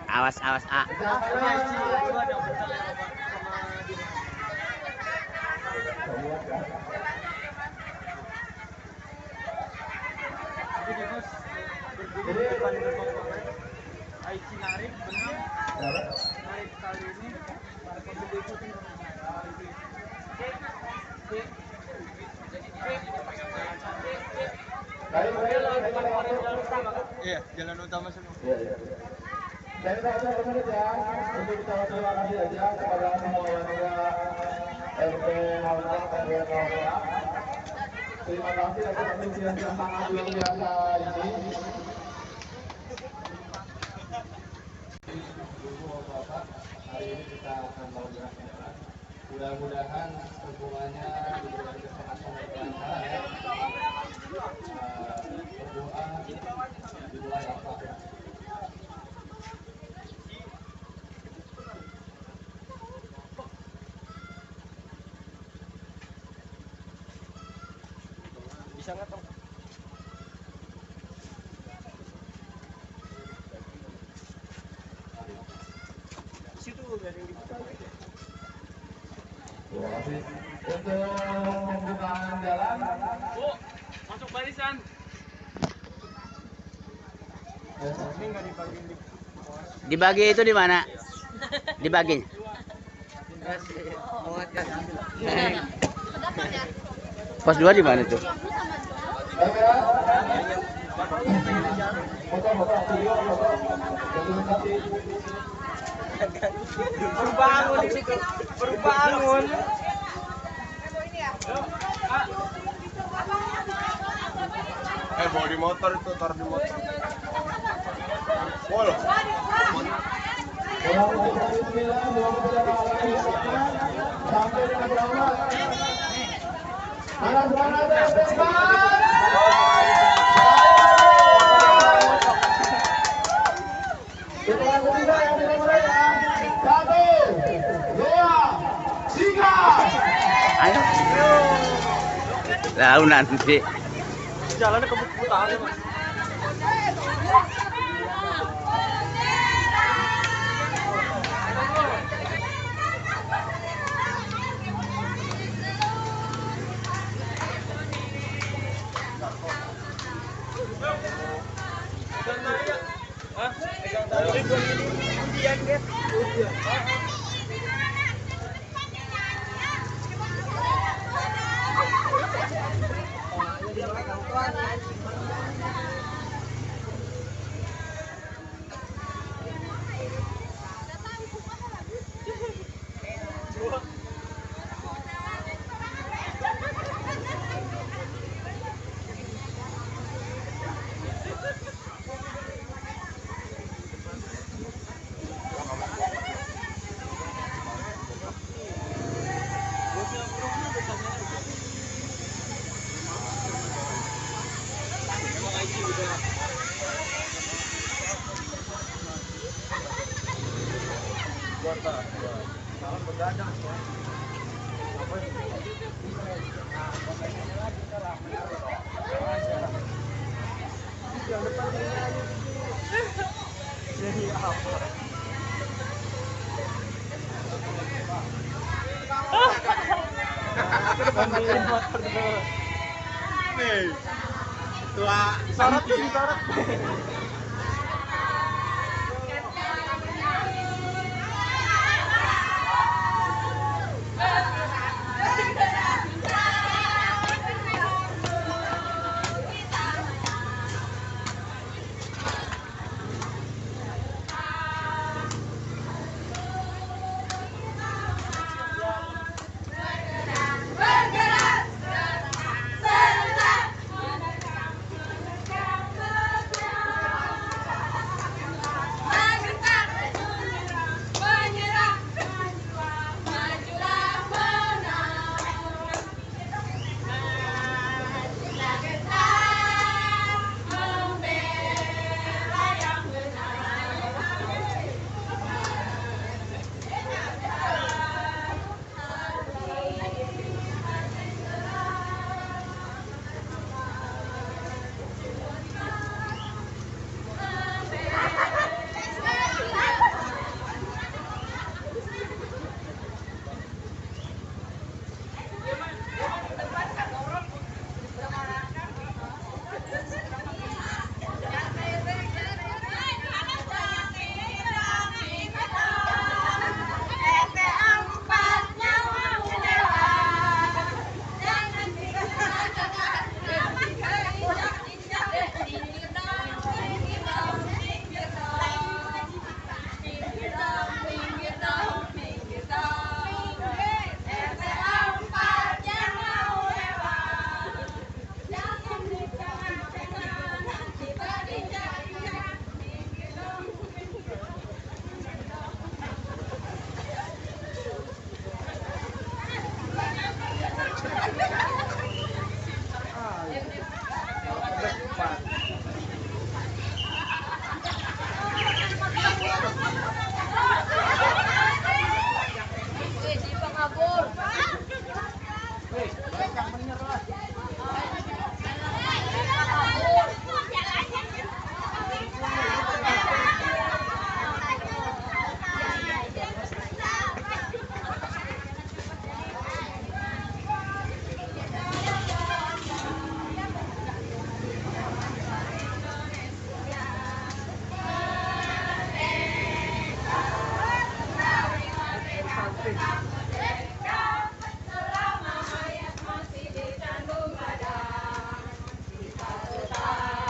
Awas awas A. Narik kali ini iya, jalan utama semua. Iya. Dari saya menit ya, untuk kita terima kasih aja kepada semua warga RT 06 RW 06. Terima kasih atas antusias yang sangat luar biasa ini. Hari ini kita akan melakukan jalan. Mudah-mudahan hubungannya diberikan kesehatan dan kelancaran ya. Berdoa dimulai apa? Bisa nggak Tom? Situ dari yang dibuka. Terima kasih. Untuk pembukaan jalan. Bu, masuk barisan. Ini nggak dibagi. Dibagi itu di mana? Dibagi. Pos 2 di mana tuh? Berbangun. Bawa di motor itu, taruh di motor. Pol. Sampai dengan berapa? Ayo. Lalu nanti. Jalannya kebut-kebutan ya, Mas. Salam begadang ya. Jadi apa? Nih, tua sorot tuh sorot.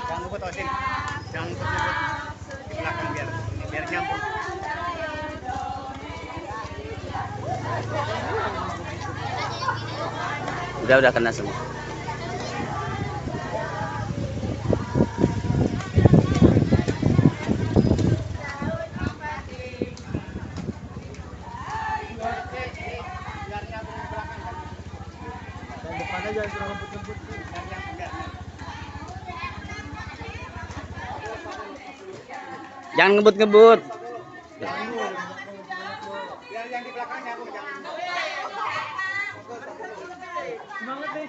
Jangan ngebut Osin. Jangan ngebut-ngebut di belakang biar nyambung. Udah kena semua. Depannya jangan terlalu ngebut-ngebut. Jangan ngebut-ngebut. Biar yang di belakangnya Bu, jangan. Semangat deh.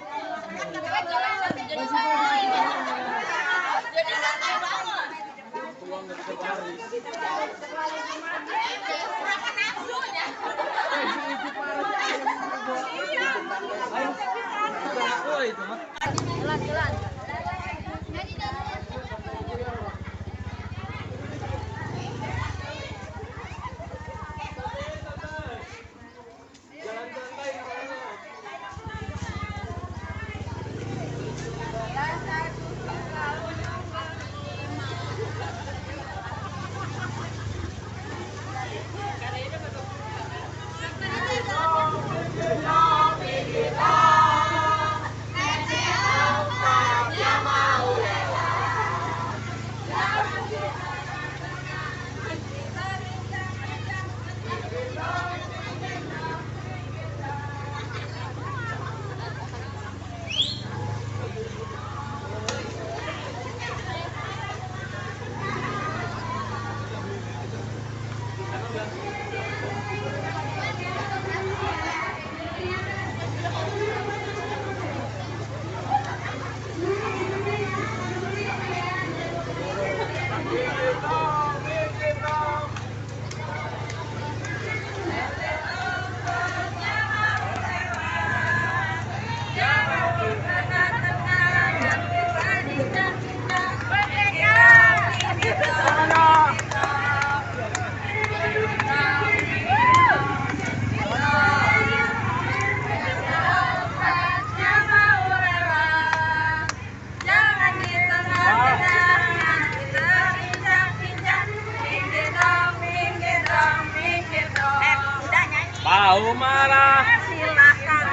Mau marah,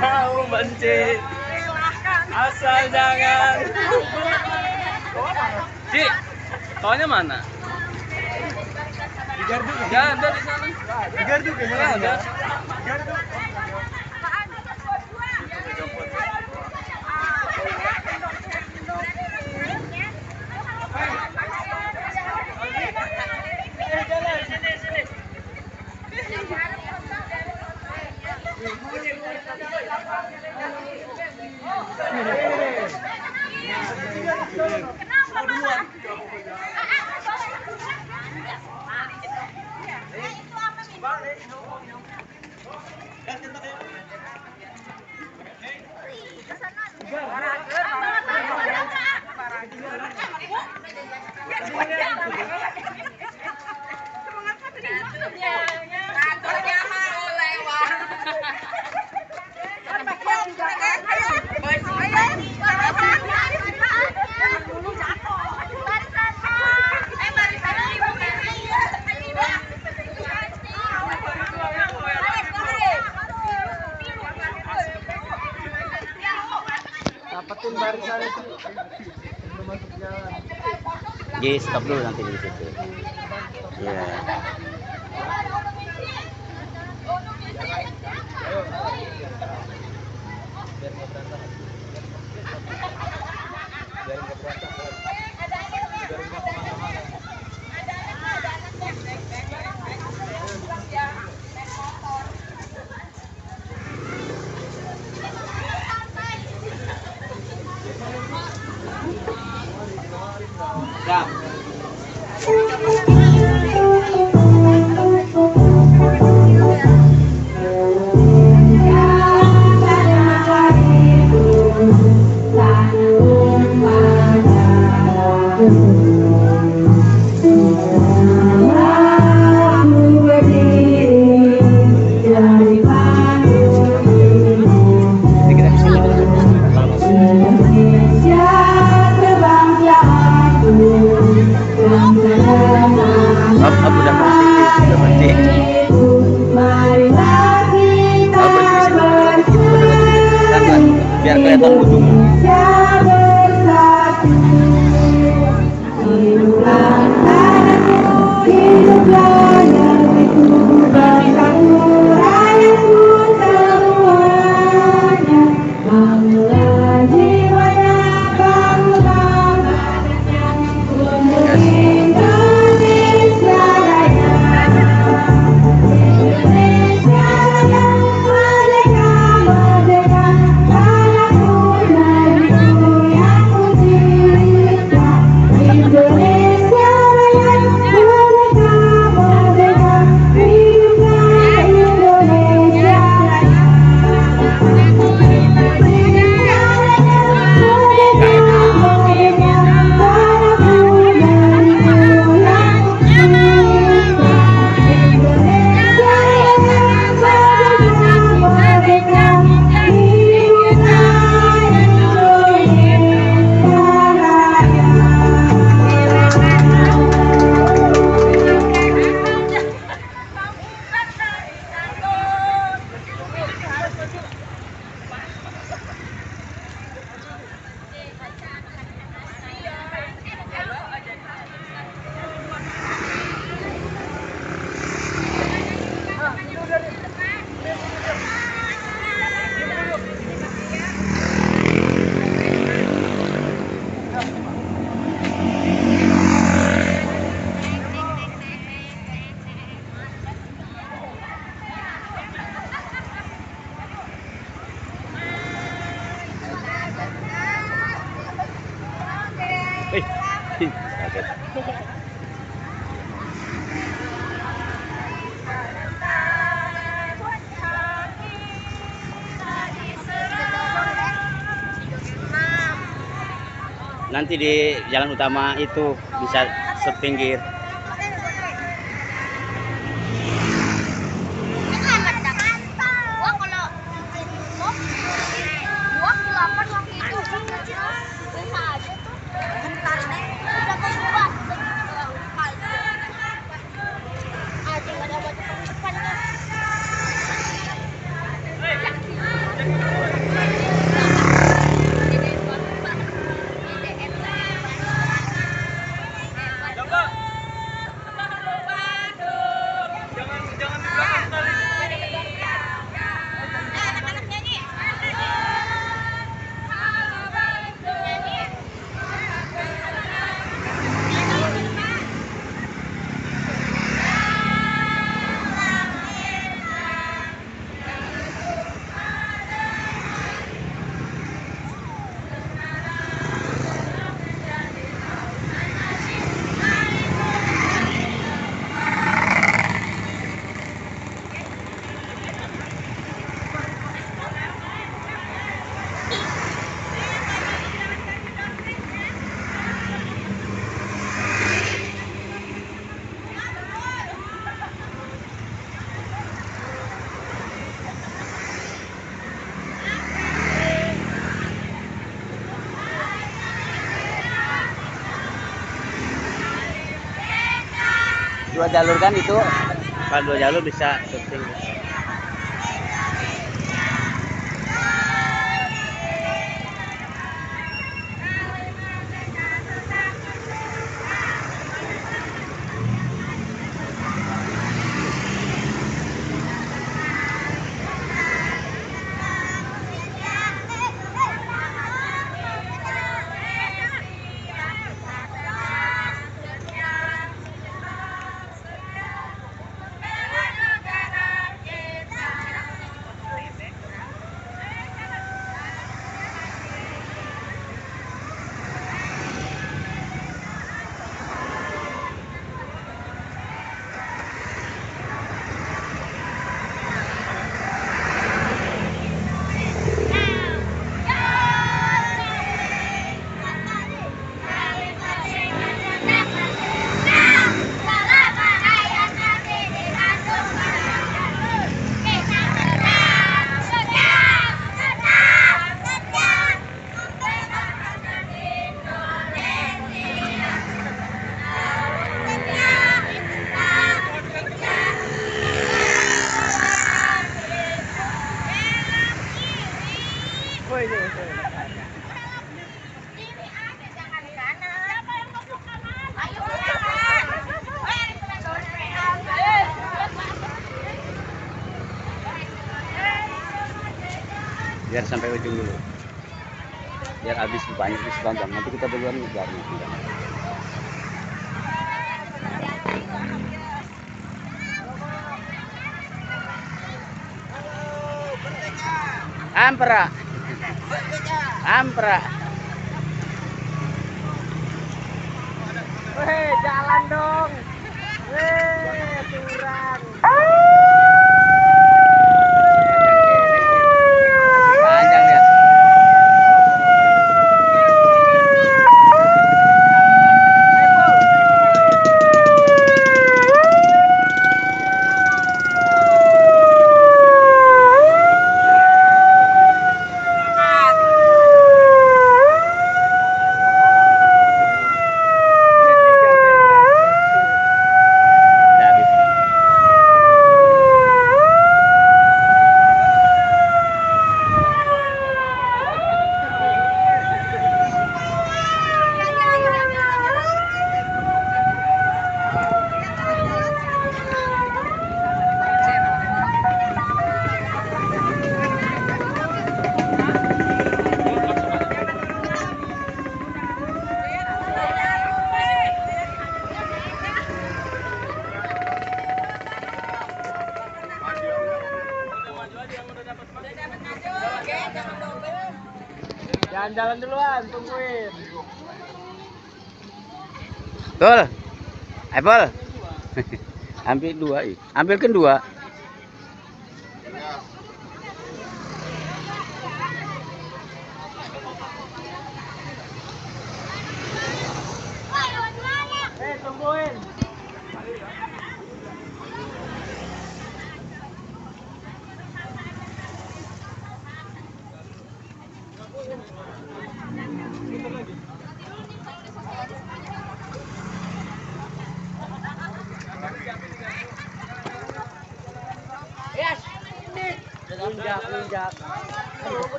mau benci, asal jangan. Ci, taunya mana? Di gardu. Nggak ada di sana. Di gardu kayaknya. Nggak ada. Di gardu. Dapetin barisan itu sebelum masuk jalan. Jadi stop dulu nanti di situ. Ya. Biar nggak kelihatan ujungnya. Kaget. Nanti di jalan utama itu bisa sepinggir. Dua jalur kan itu, kalau dua jalur bisa syuting. Woi, woi. Biar sampai ujung dulu. Biar habis banyak disepanjang. Nanti kita duluan ngejar. Ampera. Ampera. Weh, jalan dong. Weh, curang. Panjang ya. Udah habis. Jangan jalan duluan, tungguin. Betul. Apple. Ambil dua, ambilkan dua. Tungguin. Injak, injak.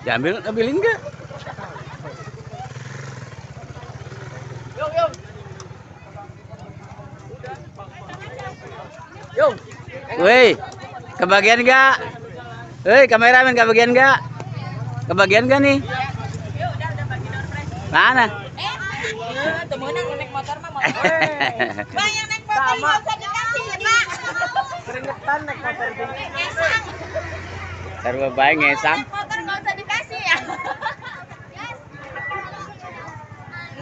Diambil, ambilin enggak? Yuk. Woi, kebagian enggak? Hei, kameramen kebagian enggak? Kebagian enggak nih? Mana? Temenang naik motor mah motor. Weh, Bang yang naik motor Sama. nggak usah dikasih ya Pak. keringetan naik motor tinggi. Ngesang. Sarwa bae ngesang. Naik motor nggak usah dikasih ya.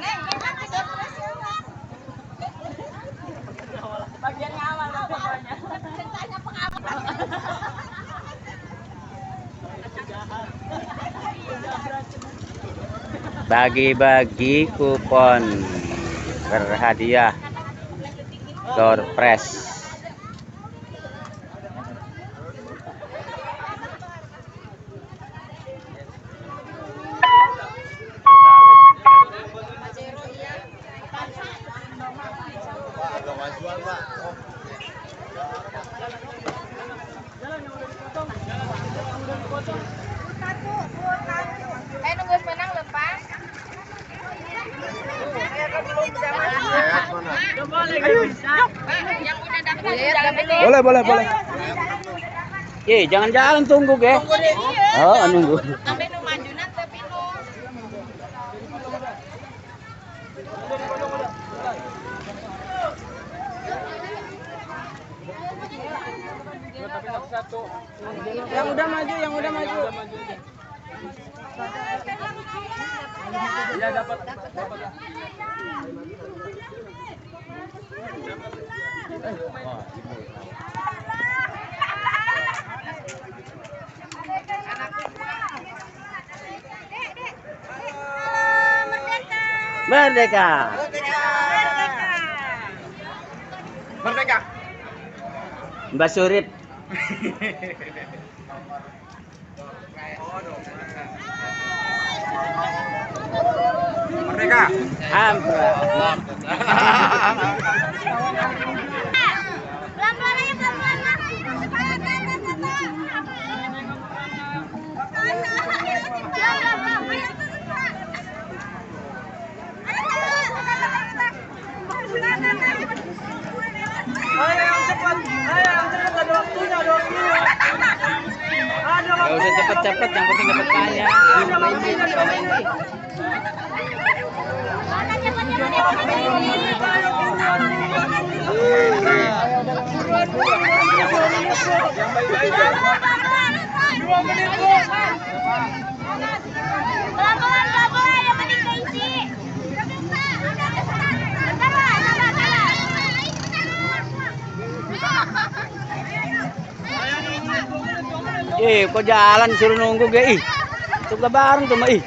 Neng, nanti terus ya Pak. Bagian ngawal pokoknya. Ceritanya pengawal. Bagi-bagi kupon berhadiah door prize. Nunggu menang lepas. Yang udah daftar jalan ini. Boleh. Jangan jalan, tunggu ke. Oh, nunggu. Sampai nu majunan tapi nu. Yang udah maju, yang udah maju. Iya dapat. Merdeka. Merdeka. Mbak Surip. Merdeka. Ampera. Pelan-pelan aja pelan-pelan. Pelan-pelan. Gak usah cepet-cepet, yang penting dapat banyak. Pelan-pelan, pelan-pelan, yang penting keisi. Bentar, Wak, sabar. Kok jalan suruh nunggu ge ih. Tuh bareng tuh mah ih.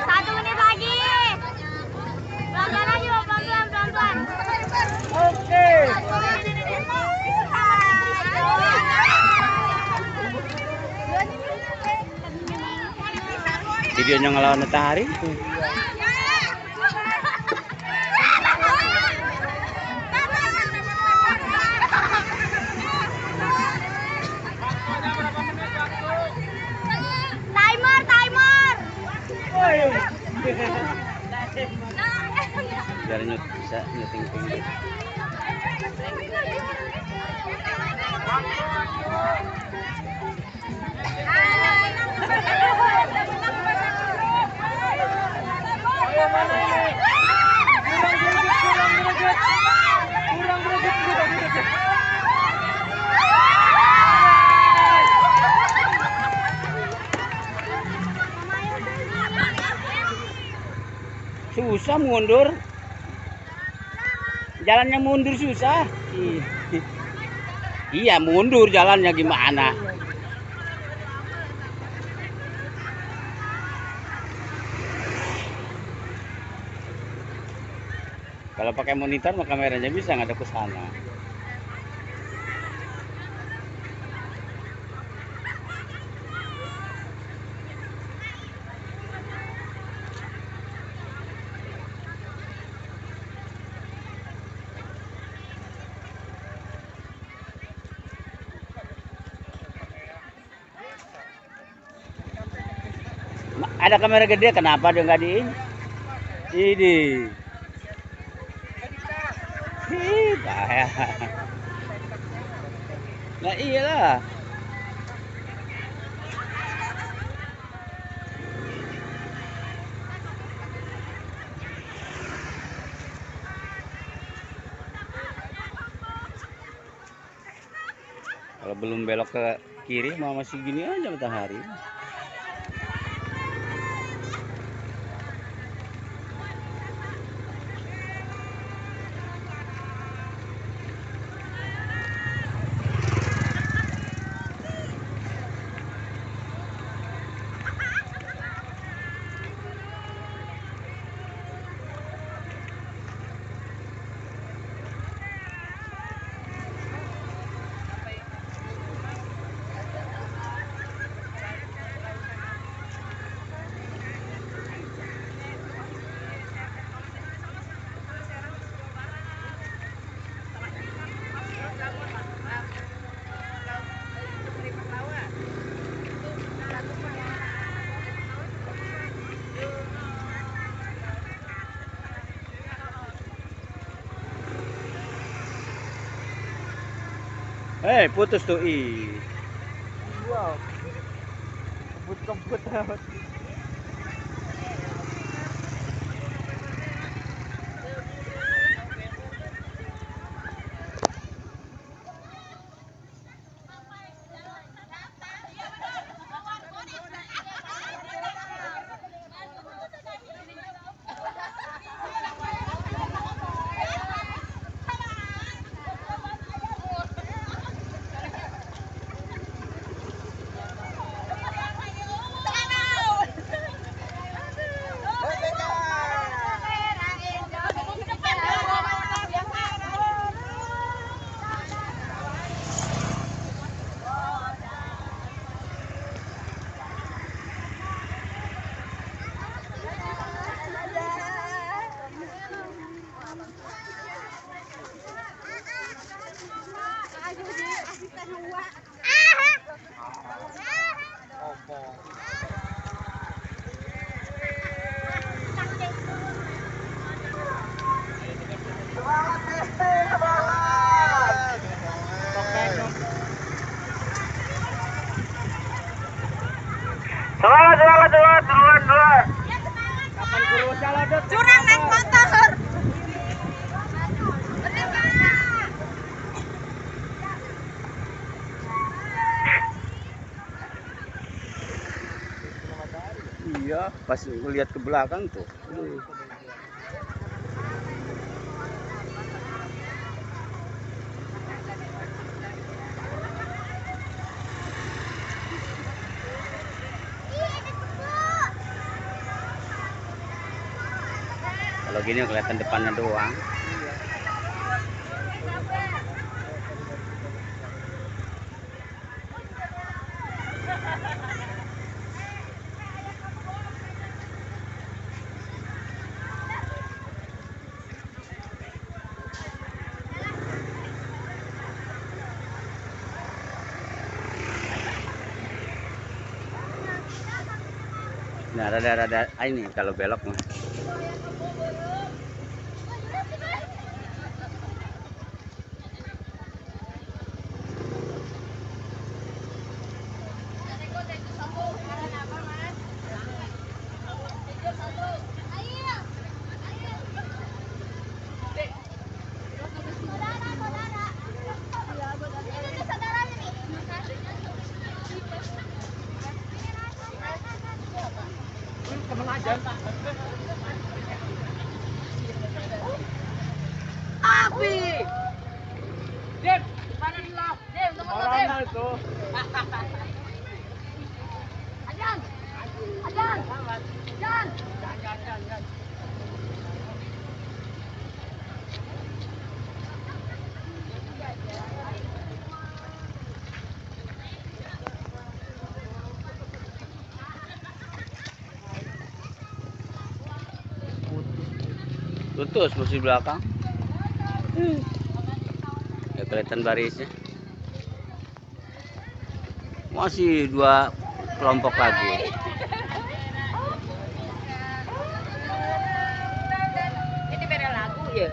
Satu menit lagi. Pelan-pelan lagi, Wak, pelan-pelan. Oke. Videonya ngelawan matahari. Timer. Biar bisa nyuting tinggi. Susah mundur. Jalannya mundur susah. Iya mundur jalannya gimana? Kalau pakai monitor mah kameranya bisa ngadep ke sana. Ada kamera gede, kenapa dia nggak di ini? Bahaya. Nah iyalah. Kalau belum belok ke kiri masih gini aja matahari. Putus tuh Wow. Kebut-kebut amat. Pas lihat ke belakang tuh. Aduh. Kalau gini kelihatan depannya doang. Nah, rada-rada ini kalau belok mah. Api. Dim, mana dulu? Dim, teman-teman. Corona itu. Ajan. Ajan. Ajan. Jangan. Putus posisi belakang. Ya kelihatan barisnya. Masih 2 kelompok lagi. Ini beda lagu ya.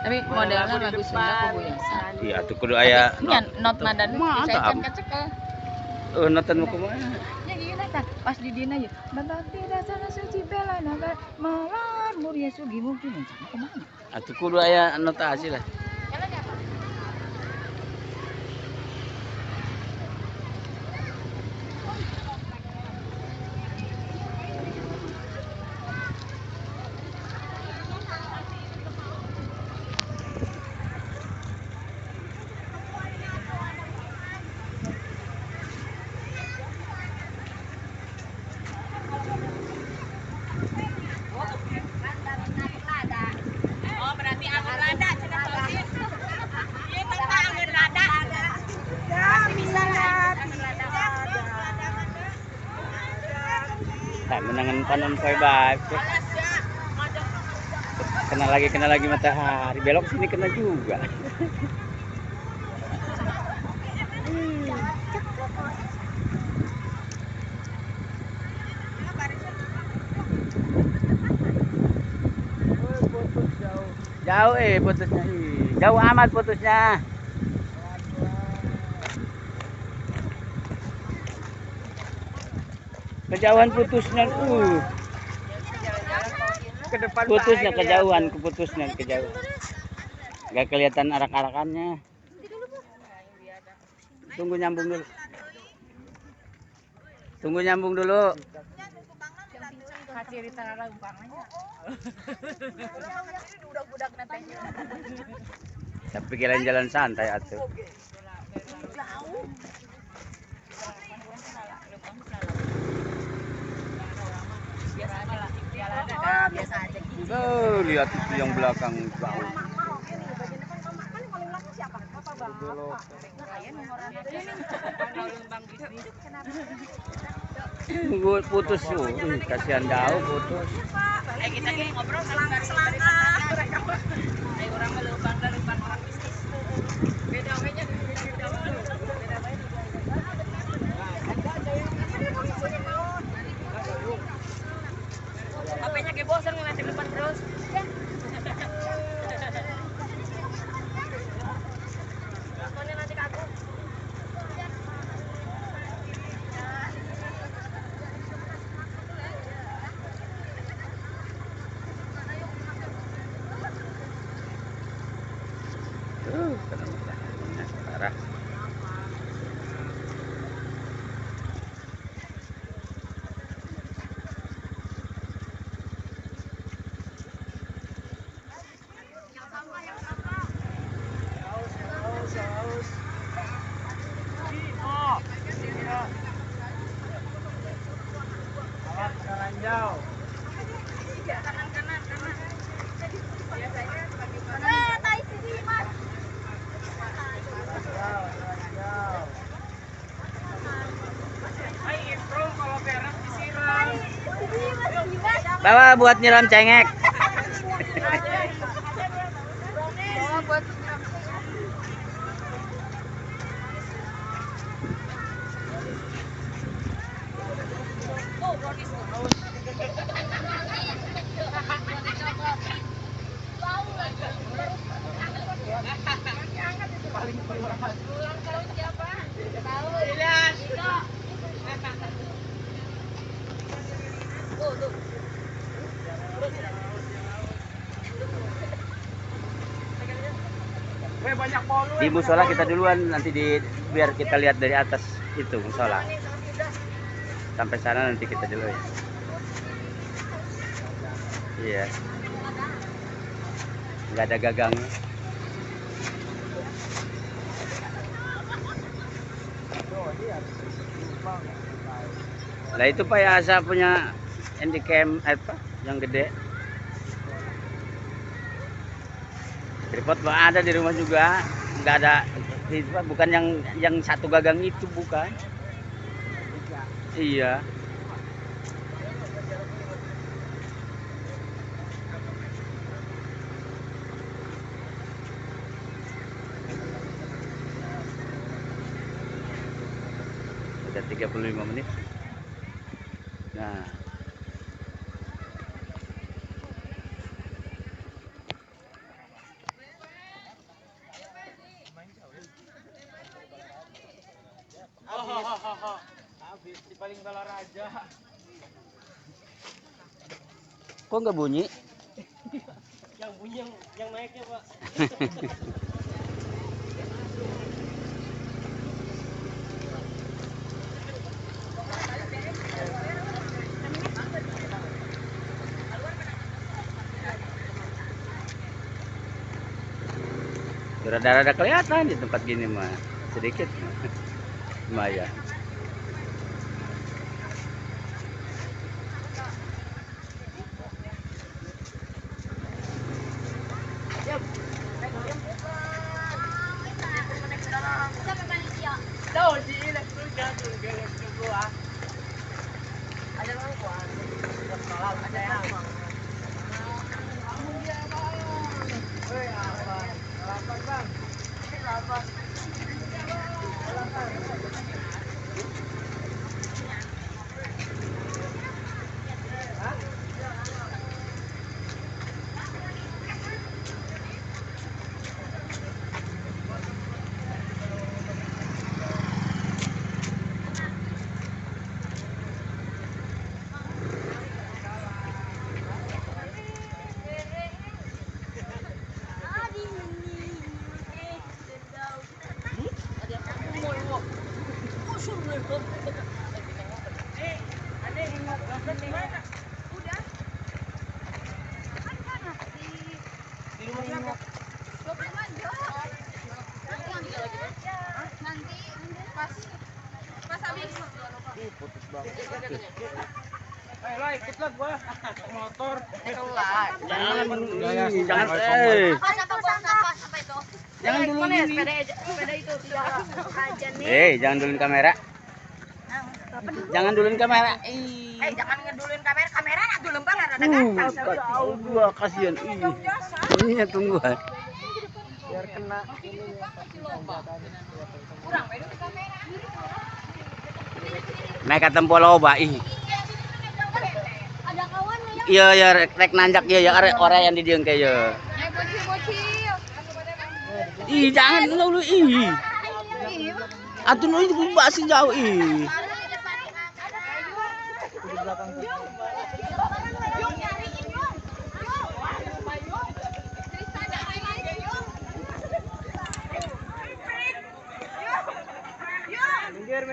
Tapi modelnya lagu Sunda kebiasaan. Iya, tuh kudu aya. Nya not nada Mantap. saya kecekel. Noten mau kemana? Ya gini tah pas di dina ya. Babak tidak sana suci bela naga malar muria sugi mungkin kemana? Atuh kudu aya notasi lah. Oh berarti angin lada cenah Sosin. Ieu tentang angin lada. Ya bisa angin lada. Tak menangan panon bye. Kena lagi matahari. Belok sini kena juga. Jauh putusnya. Jauh amat putusnya. Kejauhan putusnya. Ke depan Putusnya kejauhan, kejauhan. Gak kelihatan arak-arakannya. Tunggu nyambung dulu. Kasih di tanah umpamanya. Budak-budak nanti. Tapi kirain jalan santai atuh. Biasa aja gitu. Oh, lihat itu yang belakang jauh. Tunggu putus tuh. Kasihan jauh putus. Kita ngobrol selangkah. Ayo orang melubang dari orang bisnis. Beda wenya HP-nya kayak bosan ngeliatin depan terus. Teleponnya nanti ke aku. Kena mataharinya parah. Tinjau. Kanan. Biasanya bagaimana? Tai sini, Mas. Hai, improve kalau beres disiram. Bawa buat nyiram cengek. Oh, buat Weh, banyak polu. Di musola kita duluan, nanti biar kita lihat dari atas itu musola. Sampai sana nanti kita dulu ya. Iya. Nggak ada gagangnya. Nah itu Pak ya, Asa punya handycam apa yang gede. Tripod Pak ada di rumah juga, nggak ada itu Pak, bukan yang satu gagang itu bukan. Iya. Udah 35 menit. Nah. Habis di paling Balaraja. Kok nggak bunyi? Yang bunyi yang naiknya, Pak. Rada-rada kelihatan di tempat gini mah, sedikit lumayan. Ayo lah, ikutlah gua. Motor. Jangan jangan dulu ini. Sepeda itu aja nih. Jangan duluin kamera. Jangan duluin kamera. Jangan ngeduluin kamera. Kamera nggak dulu lembar ada kan? Dua kasihan. Ini tunggu. Biar kena Kurang beda kamera. Naik ke tempo loba ih. Ada kawan ya? Iya ya rek nanjak ya ore yang di dieu ke ya. Bocil. Ih jangan lu ih. Atuh nu itu basi jauh ih. di belakang tuh. Minggir.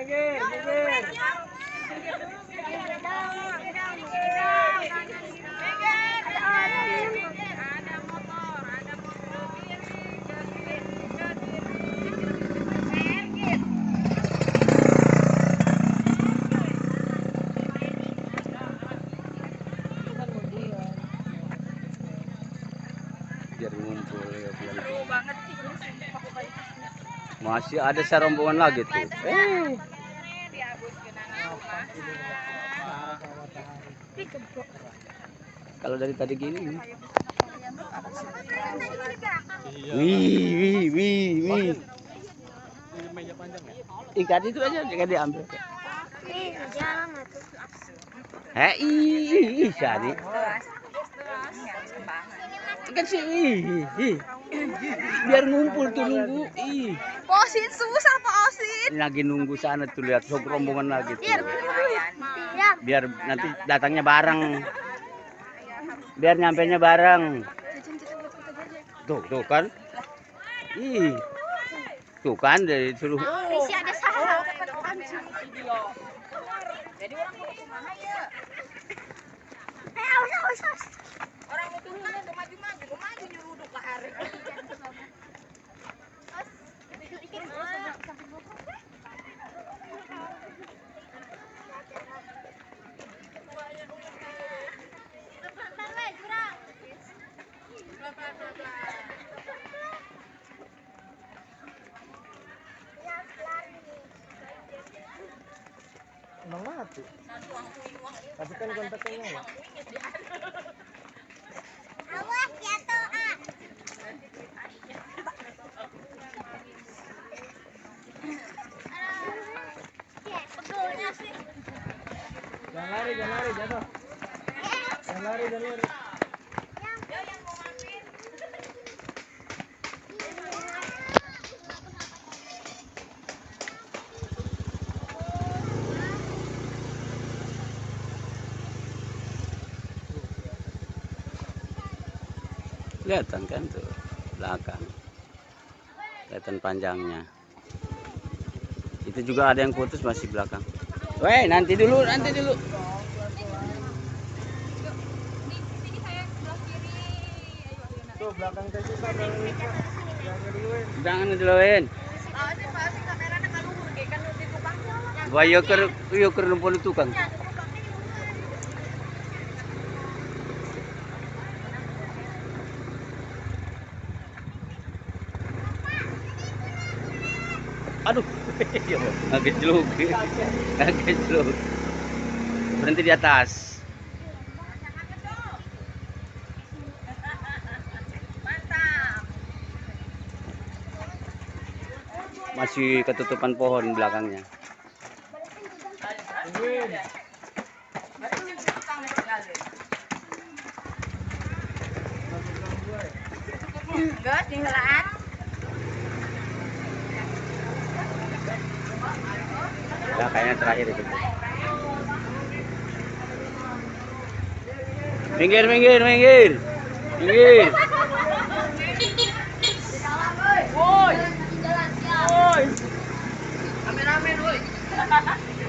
biar ngumpul ya, biar Seru banget sih ini sumpah baik. masih ada serombongan lagi tuh. Diabus kenangan rumah. Kalau dari tadi gini. Wih. Meja panjang ya? Ikan itu aja jangan diambil. Ih, Sari. Ikan sih. Biar ngumpul tuh nunggu. Posin susah Pak Osin. Ini lagi nunggu sana tuh, lihat sok rombongan lagi tuh. Lumayan. Biar nanti datangnya bareng. Biar nyampenya bareng. Tuh kan. Tuh kan dari suruh. Misi ada salah. Jadi orang mau kemana ya? Orang mau turun ke maju nyuruduk ke hari. Emang mati. Tapi kan kontaknya ya. Awas jatuh ah. Betulnya sih. Jangan lari jatuh. Jangan lari. Kelihatan kan tuh belakang. Kelihatan panjangnya. Itu juga ada yang putus masih belakang. Weh, nanti dulu. Tuh belakang tadi juga ada Lisa. Jangan duluin. Jangan duluin. Pasti kameranya kaluhur ge kan di tukangnya lah. Gua yo keur numpul tukang. Aduh, agak jeluk. Berhenti di atas. Mantap. Masih ketutupan pohon belakangnya. Enggak, tinggalan. Ya kayaknya terakhir itu. Minggir. Woi. Kameramen woi.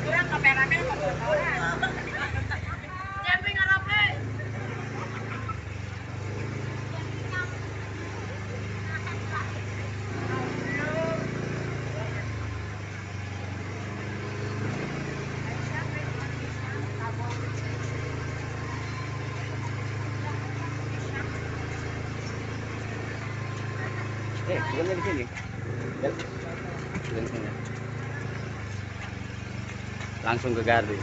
Kurang kameramen orang. Camping ngarape. Turunnya di sini. Ya. Turun di sini. Langsung ke gardu.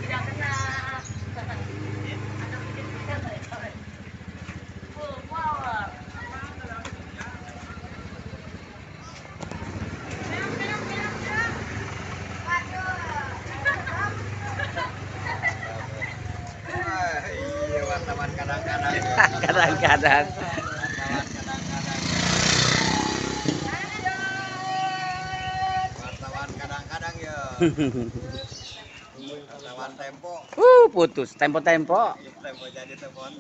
Tidak kena. Full power. Iya, wartawan kadang-kadang. Kadang-kadang. Wartawan kadang-kadang ya. Wartawan Tempo. Putus tempo. Tempo jadi telepon.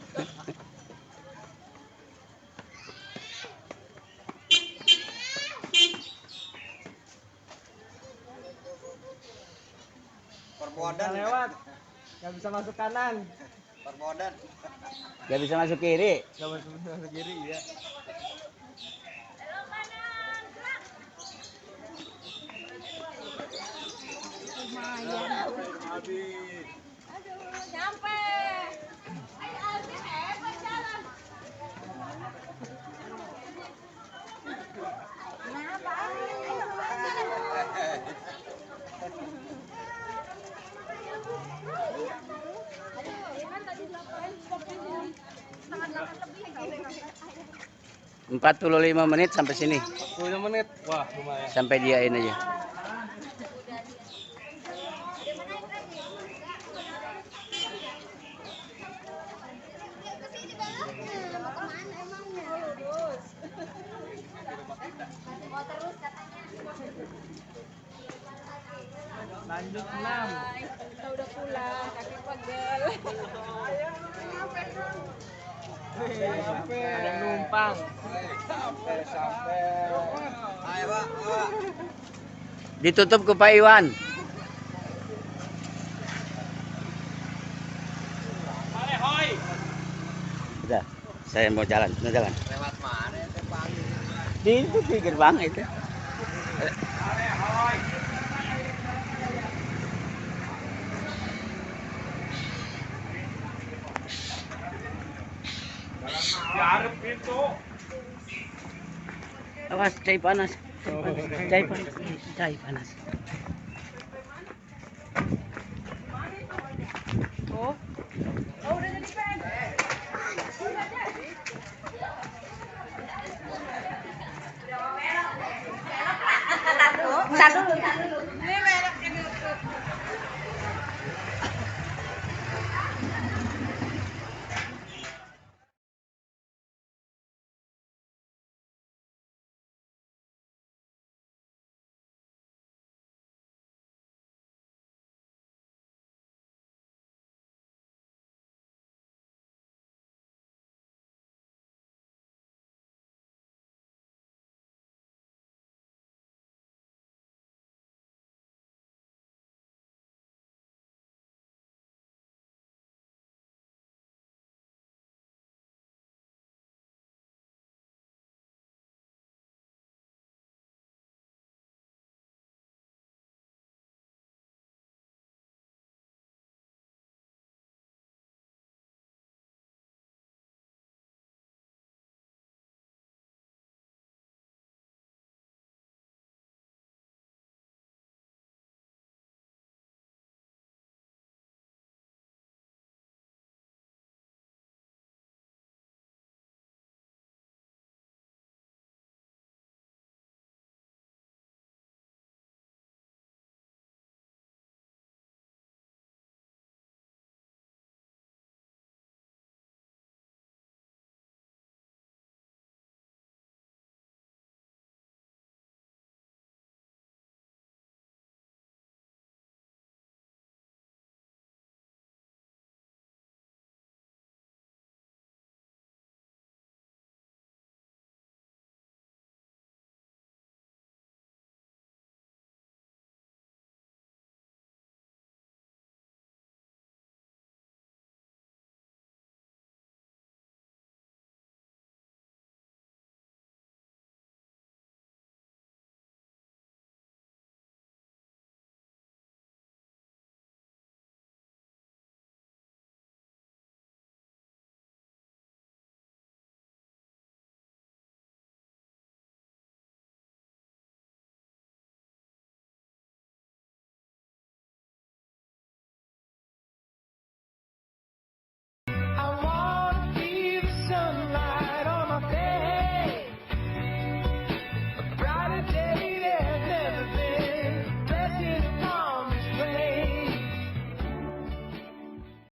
Perbodan lewat, nggak bisa masuk kanan, Perbodan. Gak bisa masuk kiri. nggak bisa masuk kiri ya. Aduh, nyampe. Setengah 45 menit sampai sini. 10 menit. Wah, lumayan. Sampai diain aja. Lanjut 6. Kita udah pulang, kaki pegel. Ada yang numpang. Ditutup ke Pak Iwan. Udah, saya mau jalan. Lewat mana itu Pak? Di gerbang itu. Garep itu. Awas, cai panas. Cai panas.